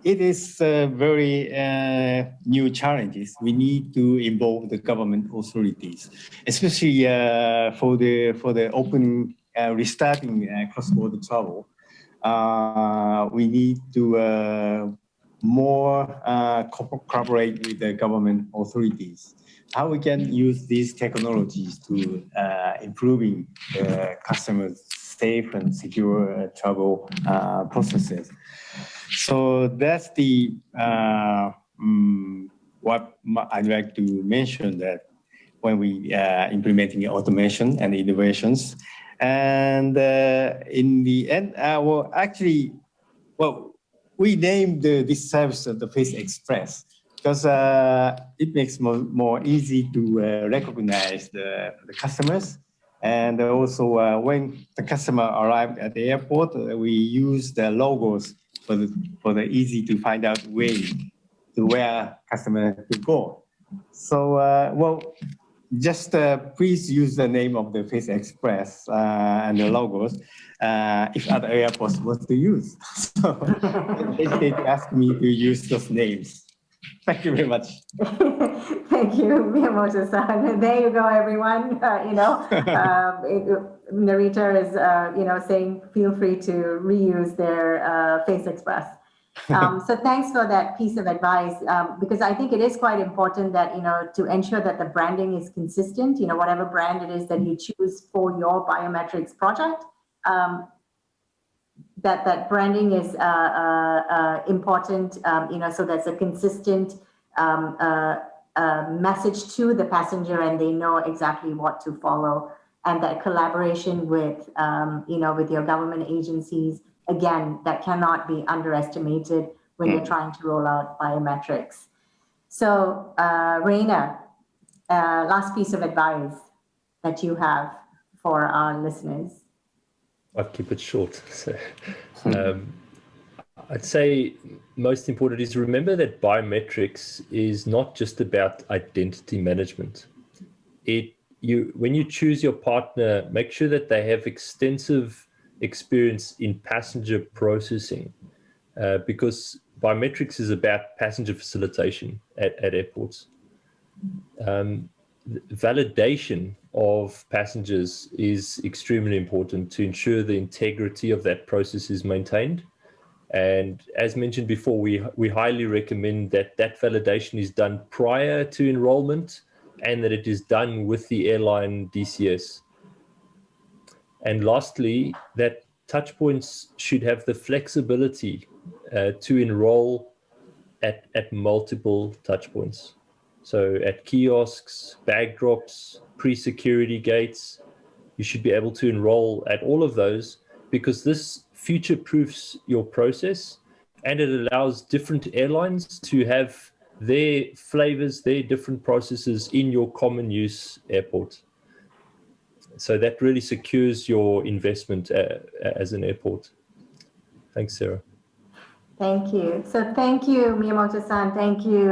it is very new challenges. We need to involve the government authorities, especially for the open restarting cross-border travel. We need to more collaborate with the government authorities. How we can use these technologies to improving customers' safe and secure travel processes. So that's the what I'd like to mention, that when we implementing automation and innovations, and in the end, we named this service the Face Express because it makes more easy to recognize the customers. And also when the customer arrived at the airport, we use the logos for the easy to find out way to where customer to go. So just please use the name of the Face Express and the logos if other airports want to use. So they ask me to use those names. Thank you very much. Thank you, Miyamoto-san. There you go, everyone. Narita is, saying feel free to reuse their Face Express. So thanks for that piece of advice, because I think it is quite important that, to ensure that the branding is consistent, whatever brand it is that you choose for your biometrics project, that branding is important, so that's a consistent message to the passenger and they know exactly what to follow. And that collaboration with, with your government agencies, again, that cannot be underestimated when you're trying to roll out biometrics. So, Reina, last piece of advice that you have for our listeners. I'll keep it short. So, I'd say most important is remember that biometrics is not just about identity management. When you choose your partner, make sure that they have extensive experience in passenger processing, because biometrics is about passenger facilitation at airports. Validation of passengers is extremely important to ensure the integrity of that process is maintained. And as mentioned before, we highly recommend that validation is done prior to enrollment and that it is done with the airline DCS. And lastly, that touchpoints should have the flexibility to enroll at multiple touchpoints. So at kiosks, bag drops, pre-security gates, you should be able to enroll at all of those, because this future-proofs your process and it allows different airlines to have their flavors, their different processes in your common use airport. So that really secures your investment as an airport. Thanks, Sarah. Thank you. So thank you, Miyamoto-san. Thank you,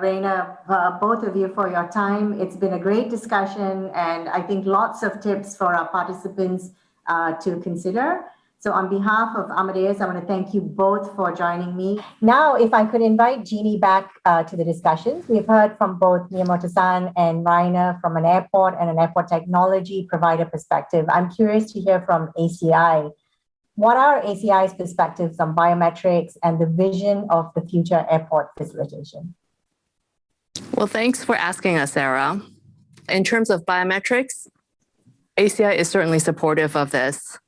Reina, both of you for your time. It's been a great discussion and I think lots of tips for our participants to consider. So on behalf of Amadeus, I want to thank you both for joining me. Now, if I could invite Jeannie back to the discussions. We've heard from both Miyamoto-san and Reina from an airport and an airport technology provider perspective. I'm curious to hear from ACI. What are ACI's perspectives on biometrics and the vision of the future airport facilitation? Well, thanks for asking us, Sarah. In terms of biometrics, ACI is certainly supportive of this,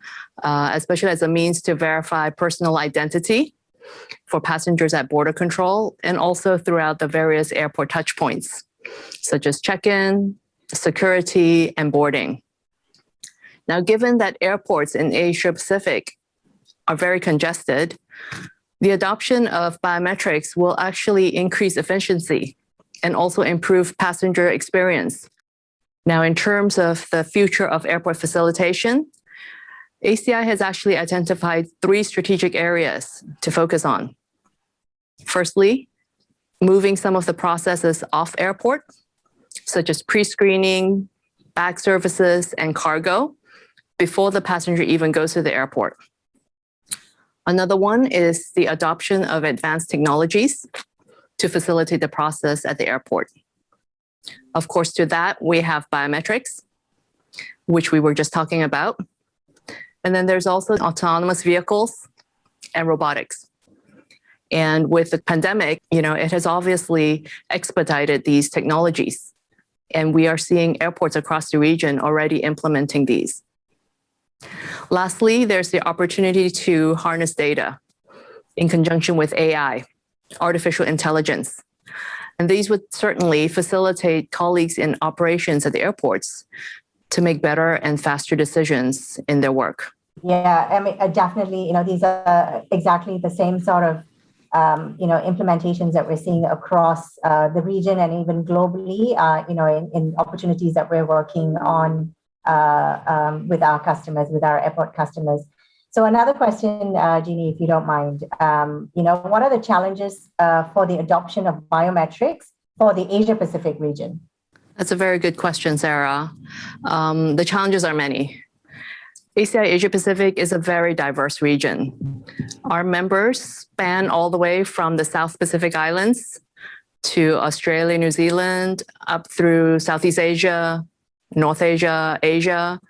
especially as a means to verify personal identity for passengers at border control and also throughout the various airport touchpoints, such as check-in, security, and boarding. Now, given that airports in Asia Pacific are very congested, the adoption of biometrics will actually increase efficiency and also improve passenger experience. Now, in terms of the future of airport facilitation, ACI has actually identified 3 strategic areas to focus on. Firstly, moving some of the processes off airport, such as pre-screening, bag services, and cargo, before the passenger even goes to the airport. Another one is the adoption of advanced technologies to facilitate the process at the airport. Of course, to that, we have biometrics, which we were just talking about. And then there's also autonomous vehicles and robotics. And with the pandemic, it has obviously expedited these technologies. And we are seeing airports across the region already implementing these. Lastly, there's the opportunity to harness data in conjunction with AI, artificial intelligence. And these would certainly facilitate colleagues in operations at the airports to make better and faster decisions in their work. Yeah, I mean, definitely, these are exactly the same sort of, implementations that we're seeing across the region and even globally, in opportunities that we're working on with our customers, with our airport customers. So another question, Jeannie, if you don't mind, what are the challenges for the adoption of biometrics for the Asia Pacific region? That's a very good question, Sarah. The challenges are many. ACI Asia Pacific is a very diverse region. Our members span all the way from the South Pacific Islands to Australia, New Zealand, up through Southeast Asia, North Asia, Asia,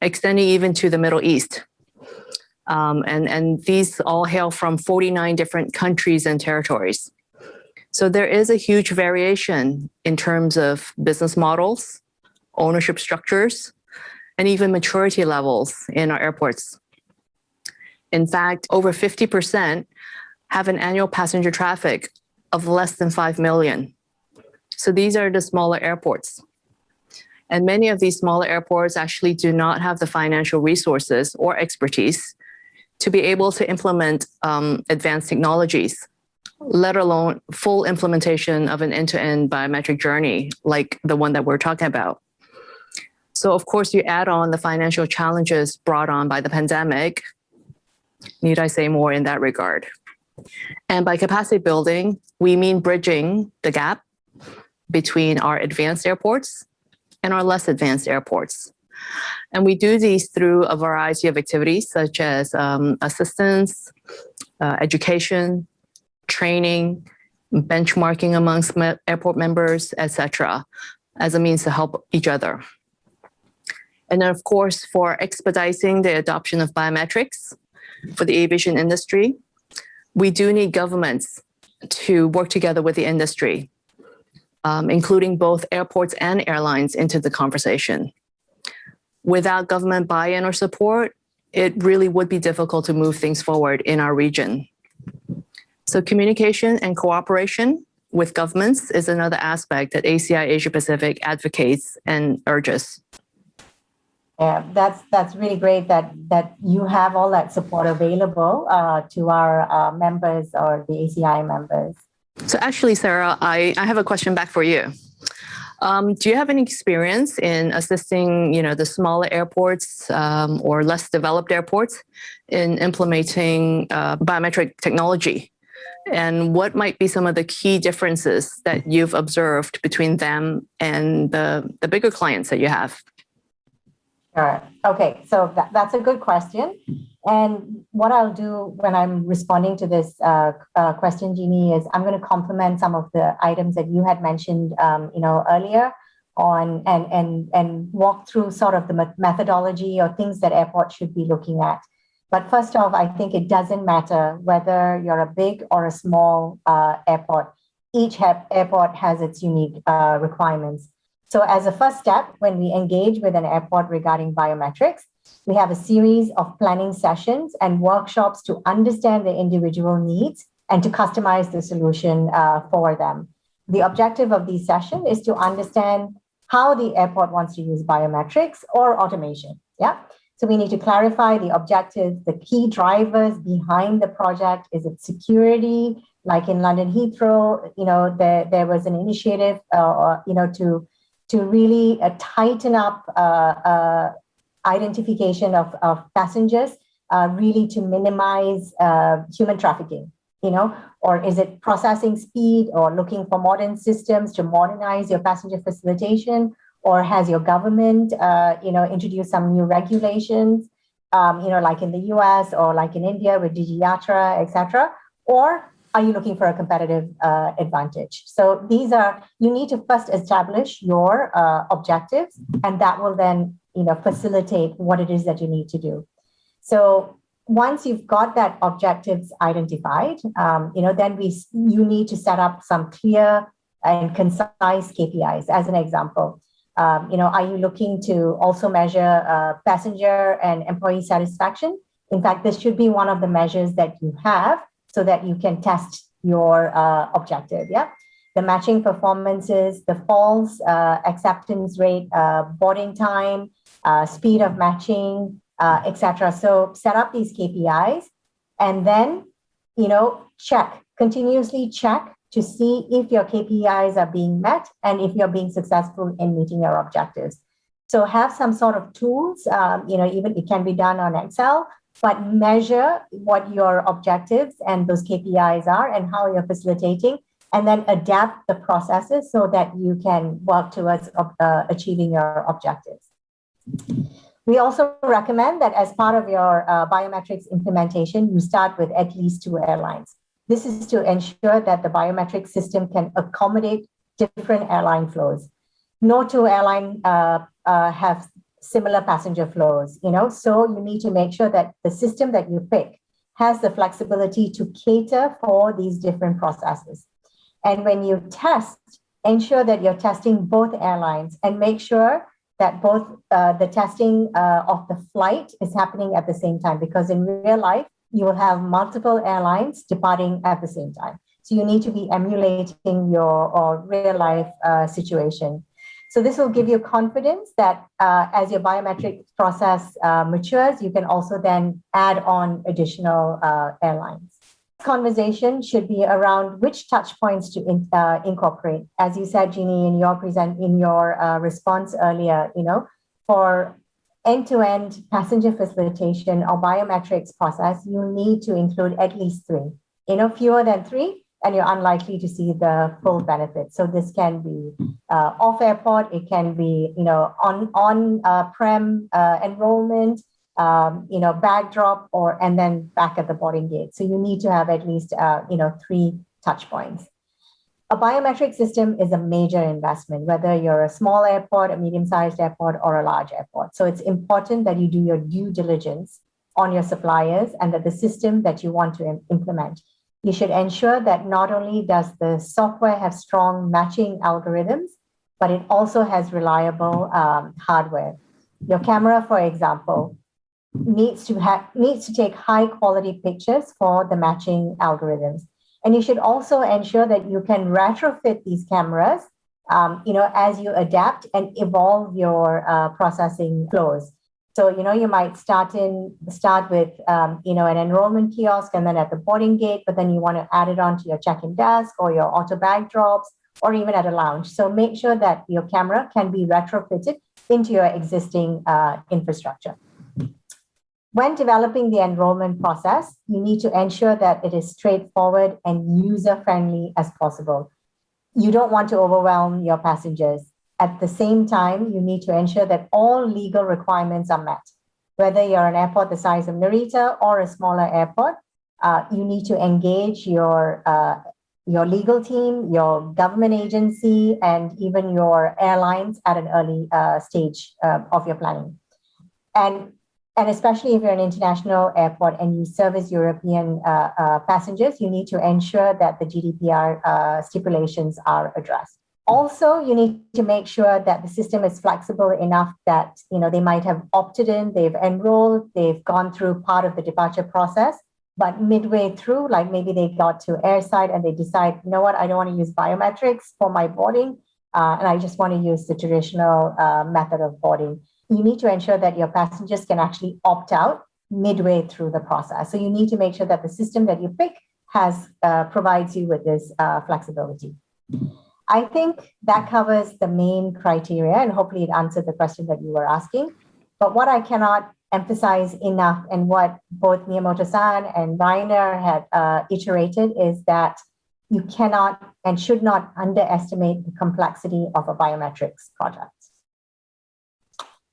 extending even to the Middle East. And these all hail from 49 different countries and territories. So there is a huge variation in terms of business models, ownership structures, and even maturity levels in our airports. In fact, over 50% have an annual passenger traffic of less than 5 million. So these are the smaller airports. And many of these smaller airports actually do not have the financial resources or expertise to be able to implement advanced technologies, let alone full implementation of an end-to-end biometric journey like the one that we're talking about. So of course, you add on the financial challenges brought on by the pandemic. Need I say more in that regard? And by capacity building, we mean bridging the gap between our advanced airports and our less advanced airports. And we do these through a variety of activities such as assistance, education, training, benchmarking amongst airport members, etc., as a means to help each other. And then, of course, for expediting the adoption of biometrics for the aviation industry, we do need governments to work together with the industry, including both airports and airlines into the conversation. Without government buy-in or support, it really would be difficult to move things forward in our region. So communication and cooperation with governments is another aspect that ACI Asia Pacific advocates and urges. Yeah, that's really great that you have all that support available to our members or the ACI members. So actually, Sarah, I have a question back for you. Do you have any experience in assisting, the smaller airports or less developed airports in implementing biometric technology? And what might be some of the key differences that you've observed between them and the bigger clients that you have? Sure. Okay, so that's a good question. And what I'll do when I'm responding to this question, Jeannie, is I'm going to complement some of the items that you had mentioned, earlier on, and walk through sort of the methodology or things that airports should be looking at. But first off, I think it doesn't matter whether you're a big or a small airport. Each airport has its unique requirements. So as a first step, when we engage with an airport regarding biometrics, we have a series of planning sessions and workshops to understand the individual needs and to customize the solution for them. The objective of these sessions is to understand how the airport wants to use biometrics or automation. Yeah. So we need to clarify the objectives, the key drivers behind the project. Is it security? Like in London Heathrow, there was an initiative, to really tighten up identification of passengers, really to minimize human trafficking, or is it processing speed or looking for modern systems to modernize your passenger facilitation? Or has your government, introduced some new regulations, like in the US or like in India with DigiYatra, et cetera? Or are you looking for a competitive advantage? So you need to first establish your objectives, and that will then, facilitate what it is that you need to do. So once you've got that objectives identified, then you need to set up some clear and concise KPIs. As an example, are you looking to also measure passenger and employee satisfaction? In fact, this should be one of the measures that you have so that you can test your objective. Yeah, the matching performances, the false acceptance rate, boarding time, speed of matching, etc. So set up these KPIs and then, continuously check to see if your KPIs are being met and if you're being successful in meeting your objectives. So have some sort of tools, even it can be done on Excel, but measure what your objectives and those KPIs are and how you're facilitating, and then adapt the processes so that you can work towards achieving your objectives. We also recommend that as part of your biometrics implementation, you start with at least 2 airlines. This is to ensure that the biometric system can accommodate different airline flows. No 2 airline have similar passenger flows, so you need to make sure that the system that you pick has the flexibility to cater for these different processes. And when you test, ensure that you're testing both airlines and make sure that both the testing of the flight is happening at the same time, because in real life, you will have multiple airlines departing at the same time. So you need to be emulating your real life situation. So this will give you confidence that as your biometric process matures, you can also then add on additional airlines. Conversation should be around which touch points to incorporate. As you said, Jeannie, in your response earlier, for end-to-end passenger facilitation or biometrics process, you need to include at least 3. Fewer than 3, and you're unlikely to see the full benefit. So this can be off airport, it can be on prem enrollment, bag drop, and then back at the boarding gate. So you need to have at least 3 touch points. A biometric system is a major investment, whether you're a small airport, a medium-sized airport, or a large airport. So it's important that you do your due diligence on your suppliers and that the system that you want to implement. You should ensure that not only does the software have strong matching algorithms, but it also has reliable hardware. Your camera, for example, needs to take high quality pictures for the matching algorithms. And you should also ensure that you can retrofit these cameras, as you adapt and evolve your processing flows. So, you might start with, an enrollment kiosk and then at the boarding gate, but then you want to add it onto your check-in desk or your auto bag drops or even at a lounge. So make sure that your camera can be retrofitted into your existing infrastructure. When developing the enrollment process, you need to ensure that it is straightforward and user-friendly as possible. You don't want to overwhelm your passengers. At the same time, you need to ensure that all legal requirements are met. Whether you're an airport the size of Narita or a smaller airport, you need to engage your legal team, your government agency, and even your airlines at an early stage of your planning. And especially if you're an international airport and you service European passengers, you need to ensure that the GDPR stipulations are addressed. Also, you need to make sure that the system is flexible enough that they might have opted in, they've enrolled, they've gone through part of the departure process, but midway through, like maybe they got to airside and they decide, I don't want to use biometrics for my boarding, and I just want to use the traditional method of boarding. You need to ensure that your passengers can actually opt out midway through the process. So you need to make sure that the system that you pick provides you with this flexibility. I think that covers the main criteria, and hopefully it answered the question that you were asking. But what I cannot emphasize enough, and what both Miyamoto-san and Rainer had iterated, is that you cannot and should not underestimate the complexity of a biometrics project.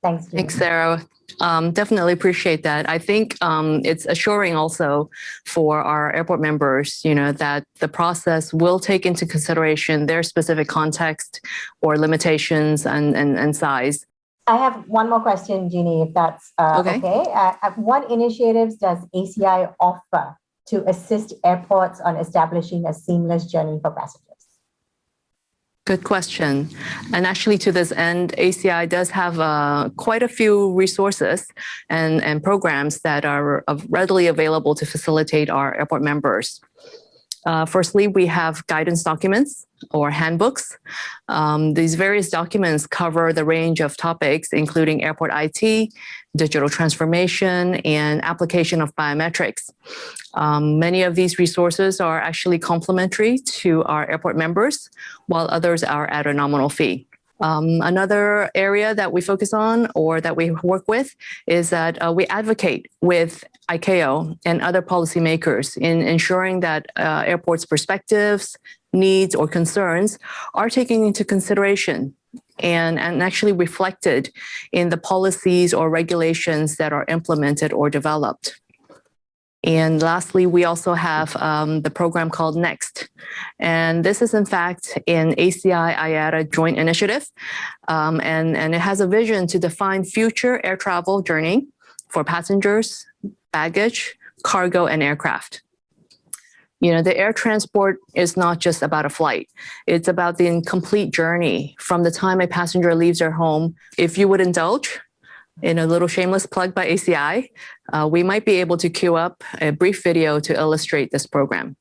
Thanks, Jeannie. Thanks, Sarah. Definitely appreciate that. I think it's assuring also for our airport members, that the process will take into consideration their specific context or limitations and size. I have one more question, Jeannie, if that's okay. What initiatives does ACI offer to assist airports on establishing a seamless journey for passengers? Good question. And actually, to this end, ACI does have quite a few resources and programs that are readily available to facilitate our airport members. Firstly, we have guidance documents or handbooks. These various documents cover the range of topics, including airport IT, digital transformation, and application of biometrics. Many of these resources are actually complementary to our airport members, while others are at a nominal fee. Another area that we focus on or that we work with is that we advocate with ICAO and other policymakers in ensuring that airports' perspectives, needs, or concerns are taken into consideration and actually reflected in the policies or regulations that are implemented or developed. And lastly, we also have the program called Next. And this is in fact an ACI-IATA joint initiative. And it has a vision to define future air travel journey for passengers, baggage, cargo, and aircraft. You know, the air transport is not just about a flight. It's about the complete journey from the time a passenger leaves their home. If you would indulge in a little shameless plug by ACI, we might be able to queue up a brief video to illustrate this program.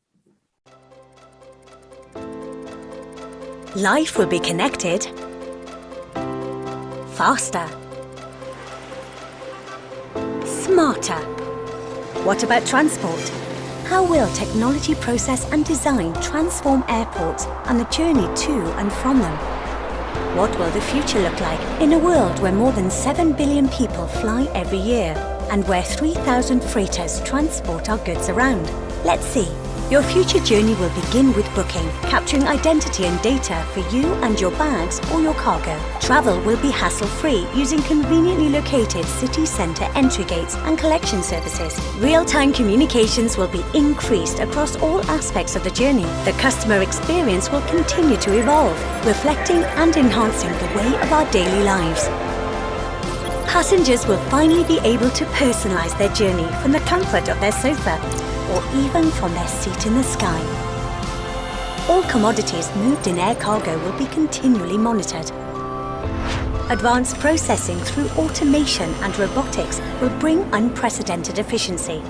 Life will be connected, faster, smarter. What about transport? How will technology process and design transform airports and the journey to and from them? What will the future look like in a world where more than 7 billion people fly every year and where 3,000 freighters transport our goods around? Let's see. Your future journey will begin with booking, capturing identity and data for you and your bags or your cargo. Travel will be hassle-free using conveniently located city centre entry gates and collection services. Real-time communications will be increased across all aspects of the journey. The customer experience will continue to evolve, reflecting and enhancing the way of our daily lives. Passengers will finally be able to personalise their journey from the comfort of their sofa or even from their seat in the sky. All commodities moved in air cargo will be continually monitored. Advanced processing through automation and robotics will bring unprecedented efficiency.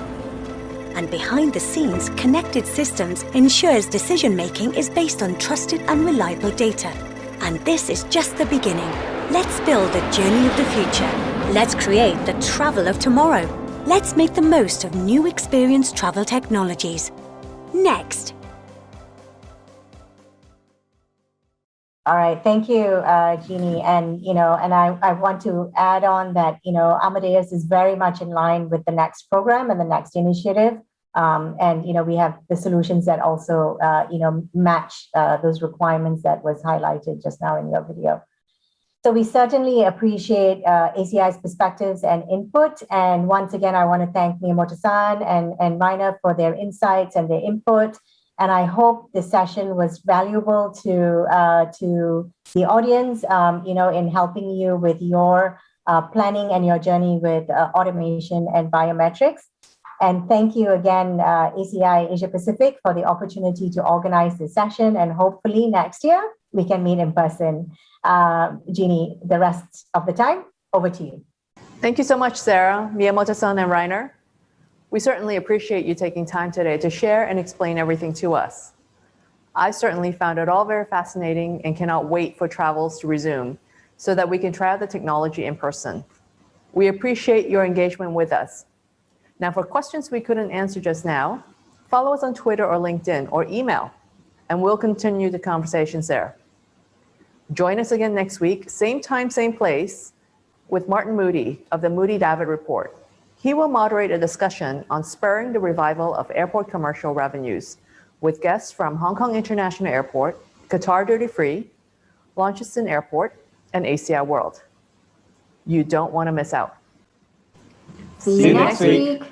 And behind the scenes, connected systems ensures decision-making is based on trusted and reliable data. And this is just the beginning. Let's build the journey of the future. Let's create the travel of tomorrow. Let's make the most of new experience travel technologies. Next. All right, thank you, Jeannie. And, I want to add on that, Amadeus is very much in line with the Next program and the Next initiative. We have the solutions that also, match those requirements that was highlighted just now in your video. So we certainly appreciate ACI's perspectives and input. And once again, I want to thank Miyamoto-san and Rainer for their insights and their input. And I hope this session was valuable to the audience, in helping you with your planning and your journey with automation and biometrics. And thank you again, ACI Asia Pacific, for the opportunity to organize this session. And hopefully next year we can meet in person. Jeannie, the rest of the time, over to you. Thank you so much, Sarah, Miyamoto-san, and Rainer. We certainly appreciate you taking time today to share and explain everything to us. I certainly found it all very fascinating and cannot wait for travels to resume so that we can try out the technology in person. We appreciate your engagement with us. Now, for questions we couldn't answer just now, follow us on Twitter or LinkedIn or email, and we'll continue the conversations there. Join us again next week, same time, same place, with Martin Moody of the Moody-David Report. He will moderate a discussion on spurring the revival of airport commercial revenues with guests from Hong Kong International Airport, Qatar Duty Free, Launceston Airport, and ACI World. You don't want to miss out. See you next week.